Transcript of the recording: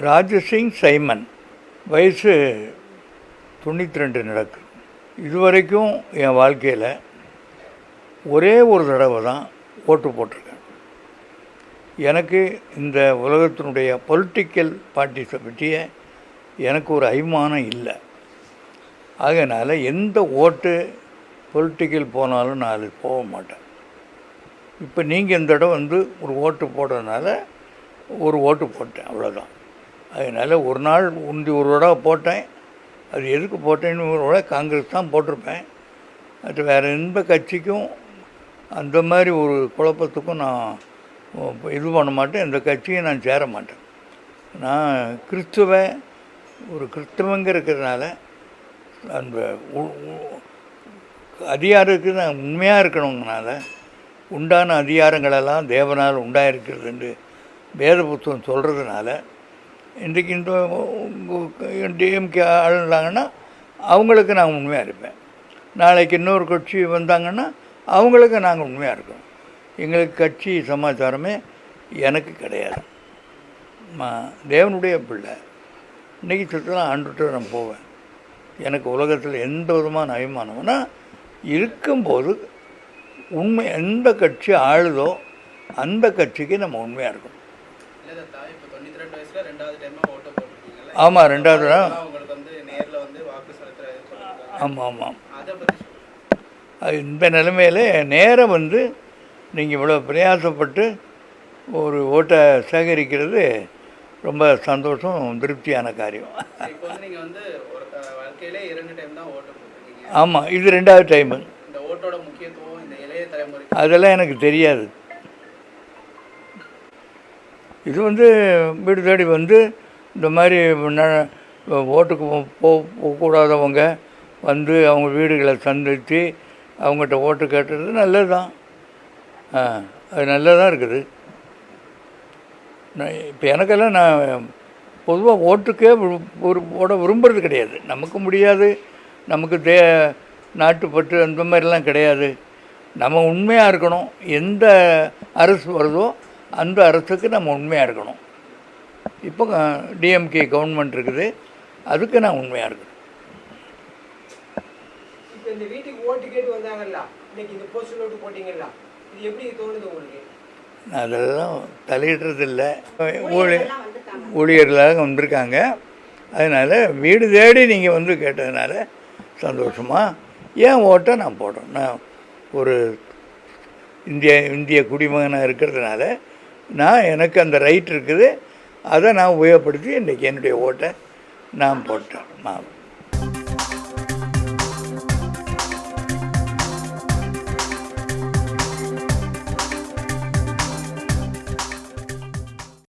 Rajasingh Simon, வயசு 92 நடக்குது. இதுவரைக்கும் என் வாழ்க்கையில் ஒரே ஒரு தடவை தான் ஓட்டு போட்டிருக்கேன். எனக்கு இந்த உலகத்தினுடைய பொலிட்டிக்கல் பார்ட்டிஸை பற்றிய எனக்கு ஒரு அபிமானம் இல்லை. அதனால் எந்த ஓட்டு பொலிட்டிக்கல் போனாலும் நான் அது போக மாட்டேன். இப்போ நீங்கள் இந்த தடவை ஒரு ஓட்டு போடுறதுனால ஒரு ஓட்டு போட்டேன், அவ்வளோதான். அதனால் ஒரு நாள் ஒரு தடவை போட்டேன். அது எதுக்கு போட்டேன்னு ஒரு தடவை காங்கிரஸ் தான் போட்டிருப்பேன். அது வேறு எந்த கட்சிக்கும் அந்த மாதிரி ஒரு குழப்பத்துக்கும் நான் இது பண்ண மாட்டேன். எந்த கட்சியும் நான் சேர மாட்டேன். நான் ஒரு கிறிஸ்தவங்க இருக்கிறதுனால அந்த அதிகாரத்துக்கு நான் உண்மையாக இருக்கணுங்கனால உண்டான அதிகாரங்களெல்லாம் தேவனால் உண்டாயிருக்கிறது என்று வேத புத்தகம் சொல்கிறதுனால இன்றைக்கு இந்த டிஎம்கே ஆளுனாங்கன்னா அவங்களுக்கு நான் உண்மையாக இருப்பேன். நாளைக்கு இன்னொரு கட்சி வந்தாங்கன்னா அவங்களுக்கு நாங்கள் உண்மையாக இருக்கோம். எங்களுக்கு கட்சி சமாச்சாரமே எனக்கு கிடையாது. தேவனுடைய பிள்ளை. இன்றைக்கி சுற்றலாம் ஆண்டுகிட்ட நான் போவேன். எனக்கு உலகத்தில் எந்த விதமான அபிமானம்னா இருக்கும்போது உண்மை எந்த கட்சி ஆளுதோ அந்த கட்சிக்கு நம்ம உண்மையாக இருக்கணும். ஆமாம், 2வது ஆமாம் ஆமாம். அது இந்த நிலைமையில் நேரம் நீங்கள் இவ்வளோ பிரயாசப்பட்டு ஒரு ஓட்டை சேகரிக்கிறது ரொம்ப சந்தோஷம், திருப்தியான காரியம். ஆமாம், இது 2வது டைமு. அதெல்லாம் எனக்கு தெரியாது. இது வீடு தேடி இந்த மாதிரி ஓட்டுக்கு போகக்கூடாதவங்க அவங்க வீடுகளை சந்தித்து அவங்ககிட்ட ஓட்டு கேட்டுறது நல்லது தான். அது நல்லதாக இருக்குது. இப்போ எனக்கெல்லாம் நான் பொதுவாக ஓட்டுக்கே போட விரும்புறது கிடையாது. நமக்கு முடியாது, நமக்கு நாட்டுப்பற்று அந்த மாதிரிலாம் கிடையாது. நம்ம உண்மையாக இருக்கணும். எந்த அரசு வருதோ அந்த அரசுக்கு நம்ம உண்மையாக இருக்கணும். இப்போ டிஎம்கே கவர்மெண்ட் இருக்குது, அதுக்கு நான் உண்மையாக இருக்கணும். இப்போ இந்த வீட்டுக்கு ஓட்டு கேட்டு வந்தாங்கல்ல, இன்னைக்கு இந்த போஸ்டல் ஓட்டு போட்டிங்கல்ல, இது எப்படி தோணுது உங்களுக்கு? அதெல்லாம் தலையிடுறதில்லை. ஊழியர்களாக வந்திருக்காங்க. அதனால் வீடு தேடி நீங்கள் கேட்டதுனால சந்தோஷமாக ஏன் ஓட்டை நான் போடுறேன். நான் ஒரு இந்திய குடிமகனாக இருக்கிறதுனால எனக்கு அந்த ரைட் இருக்குது. அதை நான் உபயோகப்படுத்தி இன்றைக்கி என்னுடைய ஓட்டை நான் போட்டேன்.